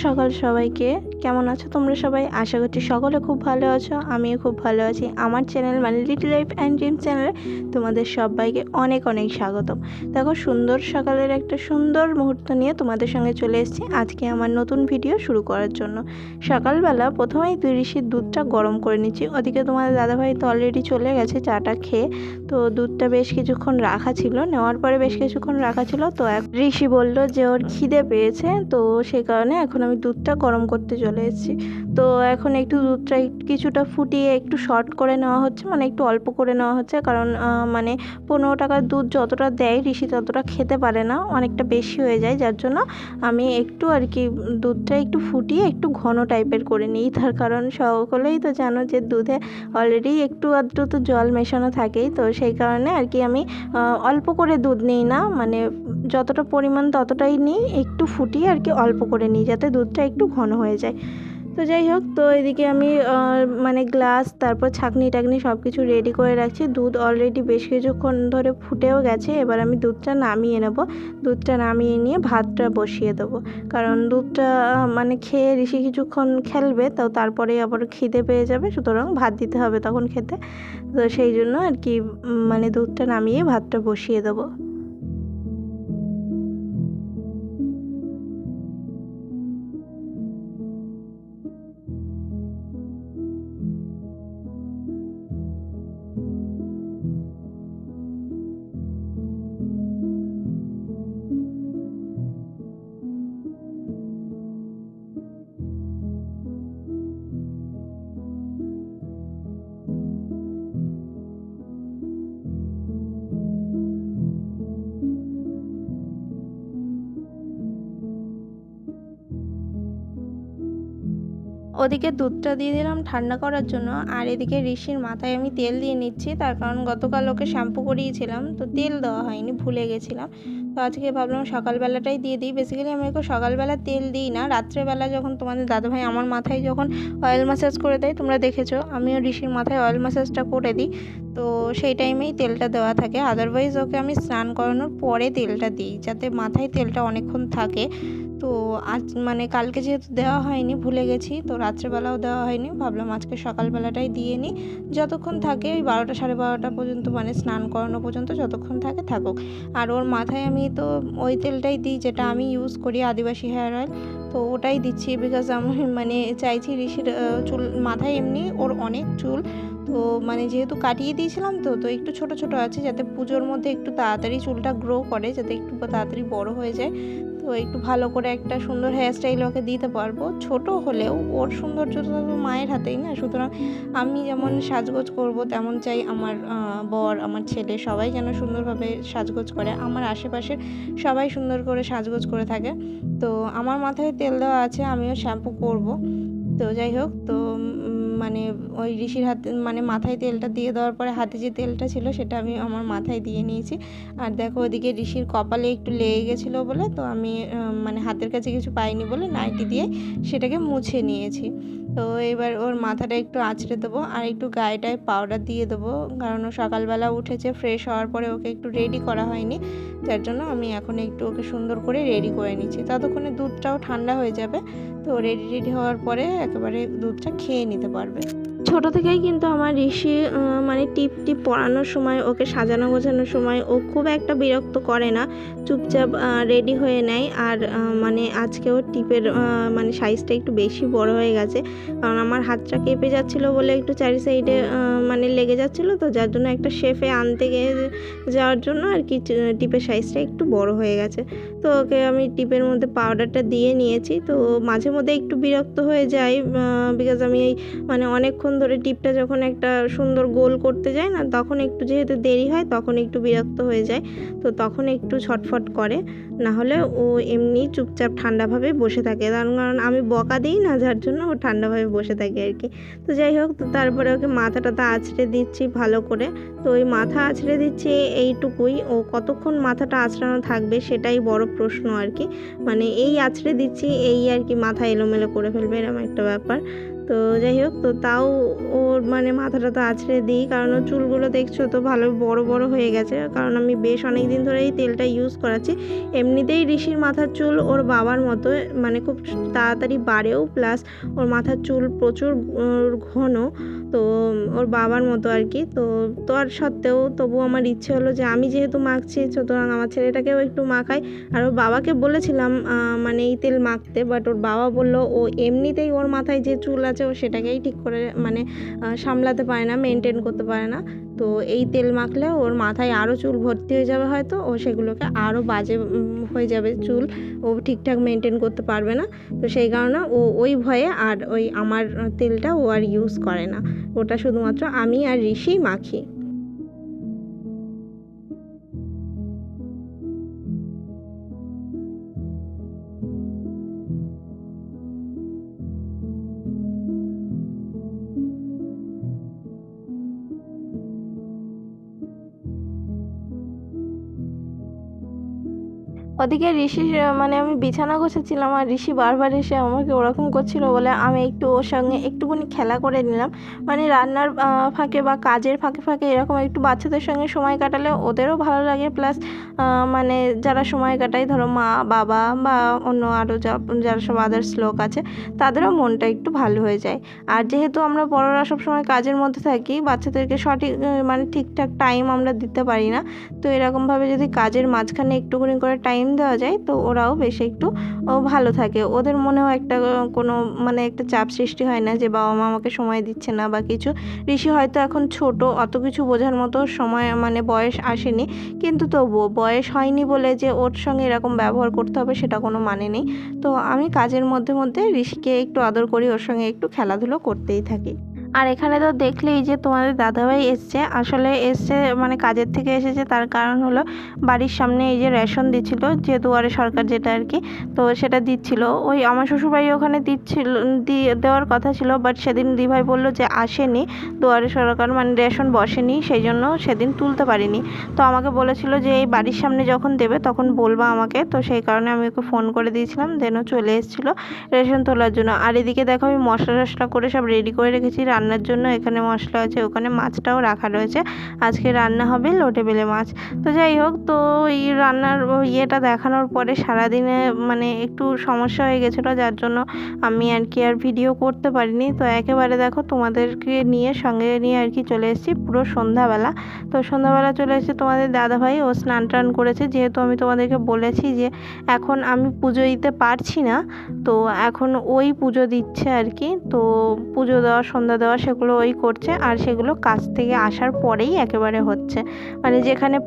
সকাল সবাইকে। কেমন আছো তোমরা সবাই? আশা করছি সকলে খুব ভালো আছো, আমিও খুব ভালো আছি। আমার চ্যানেল মানে লিটল লাইফ অ্যান্ড ড্রিম চ্যানেলে তোমাদের সবাইকে অনেক অনেক স্বাগতম। দেখো, সুন্দর সকালের একটা সুন্দর মুহূর্ত নিয়ে তোমাদের সঙ্গে চলে এসেছি আজকে আমার নতুন ভিডিও শুরু করার জন্য। সকালবেলা প্রথমেই ঋষির দুধটা গরম করে নিচ্ছি। ওদিকে তোমাদের দাদাভাই তো অলরেডি চলে গেছে চাটা খেয়ে। তো দুধটা বেশ কিছুক্ষণ রাখা ছিল, নেওয়ার পরে বেশ কিছুক্ষণ রাখা ছিল। তো ঋষি বলল যে ওর খিদে পেয়েছে, তো সেই কারণে এখন আমি দুধটা গরম করতে চলে এসেছি। তো এখন একটু দুধটা কিছুটা ফুটিয়ে একটু শর্ট করে নেওয়া হচ্ছে, মানে একটু অল্প করে নেওয়া হচ্ছে, কারণ মানে 15 টাকার দুধ যতটা দেয় ঋষি ততটা খেতে পারে না, অনেকটা বেশি হয়ে যায়। যার জন্য আমি একটু আর কি দুধটা একটু ফুটিয়ে একটু ঘন টাইপের করে নিই। তার কারণ সকলেই তো জানো যে দুধে অলরেডি একটু আধটু তো জল মেশানো থাকেই। তো সেই কারণে আর কি আমি অল্প করে দুধ নিই না, মানে যতটা পরিমাণ ততটাই নিই, একটু ফুটিয়ে আর কি অল্প করে নিই যাতে দুধটা একটু ঘন হয়ে যায়। তো যাই হোক, তো এদিকে আমি মানে গ্লাস, তারপর ছাঁকনি টাকনি সব কিছু রেডি করে রাখছি। দুধ অলরেডি বেশ কিছুক্ষণ ধরে ফুটেও গেছে। এবার আমি দুধটা নামিয়ে নেব। দুধটা নামিয়ে নিয়ে ভাতটা বসিয়ে দেবো, কারণ দুধটা মানে খেয়ে ঋষি কিছুক্ষণ খেলবে, তো তারপরে আবার খিদে পেয়ে যাবে, সুতরাং ভাত দিতে হবে তখন খেতে। তো সেই জন্য আর কি মানে দুধটা নামিয়ে ভাতটা বসিয়ে দেবো। ওদিকে দুধটা দিয়ে দিলাম ঠান্ডা করার জন্য, আর এদিকে ঋষির মাথায় আমি তেল দিয়ে নিচ্ছি। তার কারণ গতকাল ওকে শ্যাম্পু করিয়েছিলাম, তো তেল দেওয়া হয়নি, ভুলে গেছিলাম। তো আজকে ভাবলাম সকালবেলাটাই দিয়ে দিই। বেসিক্যালি আমি ওকে সকালবেলা তেল দিই না, রাত্রেবেলা যখন তোমাদের দাদাভাই আমার মাথায় যখন অয়েল ম্যাসাজ করে দেয়, তোমরা দেখেছো আমিও ঋষির মাথায় অয়েল ম্যাসাজটা করে দিই। তো সেই টাইমেই তেলটা দেওয়া থাকে। আদারওয়াইজ ওকে আমি স্নান করানোর পরে তেলটা দিই, যাতে মাথায় তেলটা অনেকক্ষণ থাকে। তো আজ মানে কালকে যেহেতু দেওয়া হয়নি, ভুলে গেছি, তো রাত্রেবেলাও দেওয়া হয়নি, ভাবলাম আজকে সকালবেলাটাই দিয়ে নিই। যতক্ষণ থাকে ওই 12টা 12:30 পর্যন্ত, মানে স্নান করানো পর্যন্ত যতক্ষণ থাকে থাকুক। আর ওর মাথায় আমি তো ওই তেলটাই দিই যেটা আমি ইউজ করি, আদিবাসী হেয়ার অয়েল। তো ওটাই দিচ্ছি, বিকজ আমি মানে চাইছি ঋষির চুল মাথায় এমনি ওর অনেক চুল, তো মানে যেহেতু কাটিয়ে দিয়েছিলাম, তো তো একটু ছোট ছোট আছে, যাতে পুজোর মধ্যে একটু তাড়াতাড়ি চুলটা গ্রো করে, যাতে একটু তাড়াতাড়ি বড় হয়ে যায়। তো একটু ভালো করে একটা সুন্দর হেয়ার স্টাইল ওকে দিতে পারবো। ছোট হলেও ওর সৌন্দর্যটা তো মায়ের হাতেই না, সুতরাং আমি যেমন সাজগোজ করব তেমন চাই আমার বর, আমার ছেলে সবাই যেন সুন্দরভাবে সাজগোজ করে, আমার আশেপাশের সবাই সুন্দর করে সাজগোজ করে থাকে। তো আমার মাথায় তেল দেওয়া আছে, আমিও শ্যাম্পু করব। তো যাই হোক, তো মানে ওই ঋষির হাতে মানে মাথায় তেলটা দিয়ে দেওয়ার পরে হাতে যে তেলটা ছিল সেটা আমি আমার মাথায় দিয়ে নিয়েছি। আর দেখো, ওদিকে ঋষির কপালে একটু লেগে গেছিলো বলে, তো আমি মানে হাতের কাছে কিছু পাইনি বলে নাইটি দিয়ে সেটাকে মুছে নিয়েছি। তো এবার ওর মাথাটা একটু আঁচড়ে দেবো, আর একটু গায়েটায় পাউডার দিয়ে দেবো, কারণ ও সকালবেলা উঠেছে, ফ্রেশ হওয়ার পরে ওকে একটু রেডি করা হয়নি। যার জন্য আমি এখন একটু ওকে সুন্দর করে রেডি করে নিচ্ছি, ততক্ষণে দুধটাও ঠান্ডা হয়ে যাবে। তো রেডি হওয়ার পরে একেবারে দুধটা খেয়ে নিতে পারবে। ছোট থেকেই কিন্তু আমার ঋষি মানে টিপ পরানোর সময়, ওকে সাজানো গোছানোর সময় ও খুব একটা বিরক্ত করে না, চুপচাপ রেডি হয়ে নেয়। আর মানে আজকেও টিপের মানে সাইজটা একটু বেশি বড় হয়ে গেছে, কারণ আমার হাতটা কেঁপে যাচ্ছিলো বলে একটু চারি সাইডে মানে লেগে যাচ্ছিলো, তো যার জন্য একটা শেপে আনতে যাওয়ার জন্য আর কি টিপের সাইজটা একটু বড় হয়ে গেছে। তো ওকে আমি টিপের মধ্যে পাউডারটা দিয়ে নিয়েছি। তো মাঝে মধ্যে একটু বিরক্ত হয়ে যায়, বিকজ আমি এই মানে অনেকক্ষণ ধরে টিপটা যখন একটা সুন্দর গোল করতে যায় না, তখন একটু যেহেতু দেরি হয় তখন একটু বিরক্ত হয়ে যায়, তো তখন একটু ছটফট করে। না হলে ও এমনি চুপচাপ ঠান্ডাভাবে বসে থাকে, কারণ আমি বকা দিই না, যার জন্য ও ঠান্ডাভাবে বসে থাকে আর কি। তো যাই হোক, তো তারপরে ওকে মাথাটা আঁচড়ে দিচ্ছি ভালো করে। তো ওই মাথা আঁচড়ে দিচ্ছি এইটুকুই, ও কতক্ষণ মাথাটা আঁচড়ানো থাকবে সেটাই বড় প্রশ্ন আর কি, মানে এই আঁচড়ে দিচ্ছি এই আর কি মাথা এলোমেলো করে ফেলবে এরকম একটা ব্যাপার। তো যাই হোক, তো তাও ওর মানে মাথাটা তো আঁচড়ে দিই, কারণ ওর চুলগুলো দেখছো তো ভালো বড় বড় হয়ে গেছে, কারণ আমি বেশ অনেক দিন ধরে এই তেলটা ইউজ করাচ্ছি। এমনিতেই ঋষির মাথার চুল ওর বাবার মতো, মানে খুব তাড়াতাড়ি বাড়েও, প্লাস ওর মাথার চুল প্রচুর ঘন, তো ওর বাবার মতো আর কি। তো তার সত্ত্বেও তবু আমার ইচ্ছে হলো যে আমি যেহেতু মাখছি সুতরাং আমার ছেলেটাকেও একটু মাখাই। আর ওর বাবাকে বলেছিলাম মানে এই তেল মাখতে, বাট ওর বাবা বললো ও এমনিতেই ওর মাথায় যে চুল আছে ও সেটাকেই ঠিক করে মানে সামলাতে পারে না, মেনটেন করতে পারে না। তো এই তেল মাখলে ওর মাথায় আরও চুল ভর্তি হয়ে যাবে, হয়তো ও সেগুলোকে আরও বাজে হয়ে যাবে চুল, ও ঠিকঠাক মেনটেন করতে পারবে না। তো সেই কারণে ও ওই ভয়ে আর ওই আমার তেলটা ও আর ইউজ করে না, ওটা শুধুমাত্র আমি আর ঋষি মাখি। ওদিকে ঋষি মানে আমি বিছানা গোছাচ্ছিলাম আর ঋষি বারবার এসে আমাকে ওরকম করছিল বলে আমি একটু ওর সঙ্গে একটুখানি খেলা করে নিলাম। মানে রান্নার ফাঁকে বা কাজের ফাঁকে ফাঁকে এরকম একটু বাচ্চাদের সঙ্গে সময় কাটালে ওদেরও ভালো লাগে, প্লাস মানে যারা সময় কাটায় ধরো মা বাবা বা অন্য আরও যারা সব আদার্স লোক আছে তাদেরও মনটা একটু ভালো হয়ে যায়। আর যেহেতু আমরা বড়রা সবসময় কাজের মধ্যে থাকি, বাচ্চাদেরকে সঠিক মানে ঠিকঠাক টাইম আমরা দিতে পারি না। তো এরকমভাবে যদি কাজের মাঝখানে একটুখানি করে টাইম দেওয়া যায় তো ওরাও বেশ একটু ভালো থাকে, ওদের মনেও একটা কোনো মানে একটা চাপ সৃষ্টি হয় না যে বাবা মা আমাকে সময় দিচ্ছে না বা কিছু। ঋষি হয়তো এখন ছোট, অত কিছু বোঝার মতো সময় মানে বয়স আসেনি, কিন্তু তবুও বয়স হয়নি বলে যে ওর সঙ্গে এরকম ব্যবহার করতে হবে সেটা কোনো মানে নেই। তো আমি কাজের মধ্যে মধ্যে ঋষিকে একটু আদর করি, ওর সঙ্গে একটু খেলাধুলো করতেই থাকি। আর এখানে তো দেখলেই যে তোমাদের দাদাভাই এসছে, আসলে এসছে মানে কাজের থেকে এসেছে, তার কারণ হলো বাড়ির সামনে এই যে রেশন দিচ্ছিল, যে দুয়ারে সরকার যেটা আর কি, তো সেটা দিচ্ছিল। ওই আমার শ্বশুরবাড়ি ওখানে দিচ্ছিল, দেওয়ার কথা ছিল, বাট সেদিন দিভাই বললো যে আসেনি দুয়ারে সরকার, মানে রেশন বসেনি, সেই জন্য সেদিন তুলতে পারিনি। তো আমাকে বলেছিল যে এই বাড়ির সামনে যখন দেবে তখন বলবা আমাকে, তো সেই কারণে আমি ওকে ফোন করে দিয়েছিলাম, দেনও চলে এসেছিলো রেশন তোলার জন্য। আর এদিকে দেখো আমি মশলা টশলা করে সব রেডি করে রেখেছি রান্নার জন্য, এখানে মশলা আছে, ওখানে মাছটাও রাখা রয়েছে, আজকে রান্না হবে লোটে বেলে মাছ। তো যাই হোক, তো এই রান্নার ইয়েটা দেখানোর পরে সারাদিনে মানে একটু সমস্যা হয়ে গেছিলো, যার জন্য আমি আর কি আর ভিডিও করতে পারিনি। তো একেবারে দেখো তোমাদেরকে নিয়ে সঙ্গে নিয়ে আর কি চলে এসেছি পুরো সন্ধ্যাবেলা। তো সন্ধ্যাবেলা চলে এসেছে তোমাদের দাদাভাই, ও স্নান টান করেছে, যেহেতু আমি তোমাদেরকে বলেছি যে এখন আমি পুজো দিতে পারছি না, তো এখন ওই পুজো দিচ্ছে আর কি। তো পুজো দেওয়া সন্ধ্যা দেওয়া সেগুলো ওই করছে, আর সেগুলো কাজ থেকে আসার পরেই একেবারে হচ্ছে। মানে যেখানে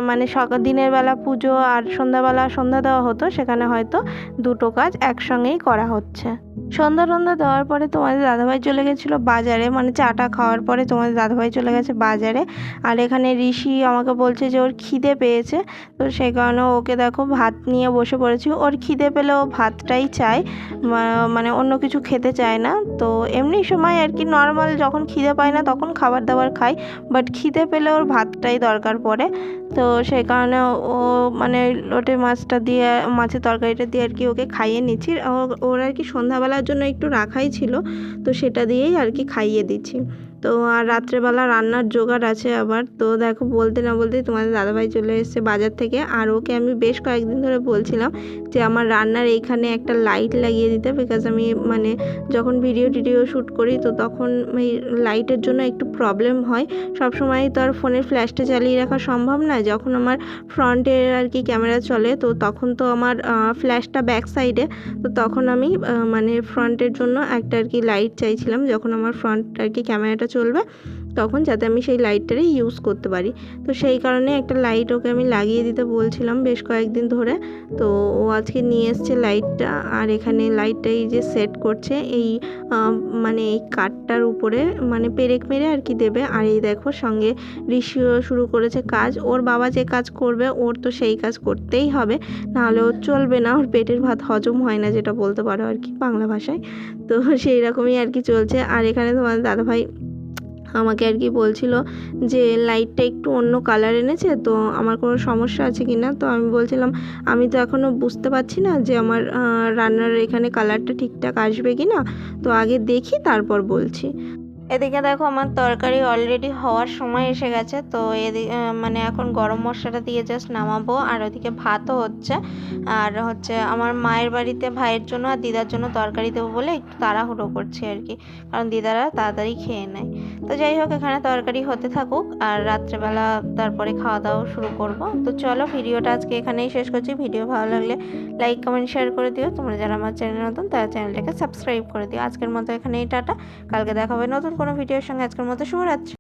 মানে সকাল দিনের বেলা পুজো আর সন্ধ্যাবেলা সন্ধ্যা দেওয়া হতো, সেখানে হয়তো দুটো কাজ একসঙ্গেই করা হচ্ছে। সন্ধ্যা টন্ধা দেওয়ার পরে তোমাদের দাদাভাই চলে গেছিলো বাজারে, মানে চাটা খাওয়ার পরে তোমাদের দাদাভাই চলে গেছে বাজারে। আর এখানে ঋষি আমাকে বলছে যে ওর খিদে পেয়েছে, তো সেই কারণে ওকে দেখো ভাত নিয়ে বসে পড়েছি। ওর খিদে পেলে ও ভাতটাই চায়, মানে অন্য কিছু খেতে চায় না। তো এমনি সময় আর কি নর্মাল যখন খিদে পায় না তখন খাবার দাবার খায়, বাট খিদে পেলে ওর ভাতটাই দরকার পড়ে। তো সেই কারণে ও মানে লোটে মাছটা দিয়ে, মাছের তরকারিটা দিয়ে আর কি ওকে খাইয়ে নিচ্ছি। ওর আর কি সন্ধ্যাবেলার জন্য একটু রাখাই ছিল, তো সেটা দিয়েই আর কি খাইয়ে দিচ্ছি। তো আর রাত্রেবেলা রান্নার জোগাড় আছে আবার। তো দেখো বলতে না বলতেই তোমাদের দাদাভাই চলে এসেছে বাজার থেকে, আর ওকে আমি বেশ কয়েকদিন ধরে বলছিলাম যে আমার রান্নার এইখানে একটা লাইট লাগিয়ে দিতে, বিকজ আমি মানে যখন ভিডিও টিডিও শ্যুট করি তো তখন এই লাইটের জন্য একটু প্রবলেম হয়। সব সময় তো আর ফোনের ফ্ল্যাশটা চালিয়ে রাখা সম্ভব না, যখন আমার ফ্রন্টের আর কি ক্যামেরা চলে তো তখন তো আমার ফ্ল্যাশটা ব্যাক সাইডে, তো তখন আমি মানে ফ্রন্টের জন্য একটা আর কি লাইট চাইছিলাম, যখন আমার ফ্রন্ট আর কি ক্যামেরাটা চলবে তখন যাতে আমি সেই লাইটটারই ইউজ করতে পারি। তো সেই কারণে একটা লাইট ওকে আমি লাগিয়ে দিতে বলছিলাম বেশ কয়েকদিন ধরে। তো ও আজকে নিয়ে এসছে লাইটটা, আর এখানে লাইটটা এই যে সেট করছে এই মানে এই কাঠটার উপরে মানে পেরেক মেরে আর কি দেবে। আর এই দেখো সঙ্গে ঋষিও শুরু করেছে কাজ, ওর বাবা যে কাজ করবে ওর তো সেই কাজ করতেই হবে, নাহলে ওর চলবে না, ওর পেটের ভাত হজম হয় না যেটা বলতে পারো আর কি বাংলা ভাষায়। তো সেই রকমই আর কি চলছে। আর এখানে তোমাদের দাদাভাই আমাকে আর কি বলছিল যে লাইটটা একটু অন্য কালার এনেছে, তো আমার কোনো সমস্যা আছে কি না। তো আমি বলছিলাম আমি তো এখনও বুঝতে পারছি না যে আমার রান্নার এখানে কালারটা ঠিকঠাক আসবে কি না, তো আগে দেখি তারপর বলছি। এদিকে দেখো আমার তরকারি অলরেডি হওয়ার সময় এসে গেছে, তো এদিকে মানে এখন গরম মশলাটা দিয়ে জাস্ট নামাবো। আর ওদিকে ভাতও হচ্ছে। আর হচ্ছে আমার মায়ের বাড়িতে ভাইয়ের জন্য আর দিদার জন্য তরকারি দেবো বলে একটু তাড়াহুড়ো করছি আর কি, কারণ দিদারা তাড়াতাড়ি খেয়ে নেয়। তো যাই হোক, এখানে তরকারি হতে থাকুক আর রাত্রেবেলা তারপরে খাওয়া দাওয়া শুরু করব। তো চলো, ভিডিওটা আজকে এখানেই শেষ করছি। ভিডিও ভালো লাগলে লাইক কমেন্ট শেয়ার করে দিও। তোমরা যারা আমার চ্যানেল নতুন তারা চ্যানেলটাকে সাবস্ক্রাইব করে দিও। আজকের মতো এখানেই টাটা, কালকে দেখা হবে নতুন কোনো ভিডিওর সঙ্গে। আজকের মতো শুভরাত্রি।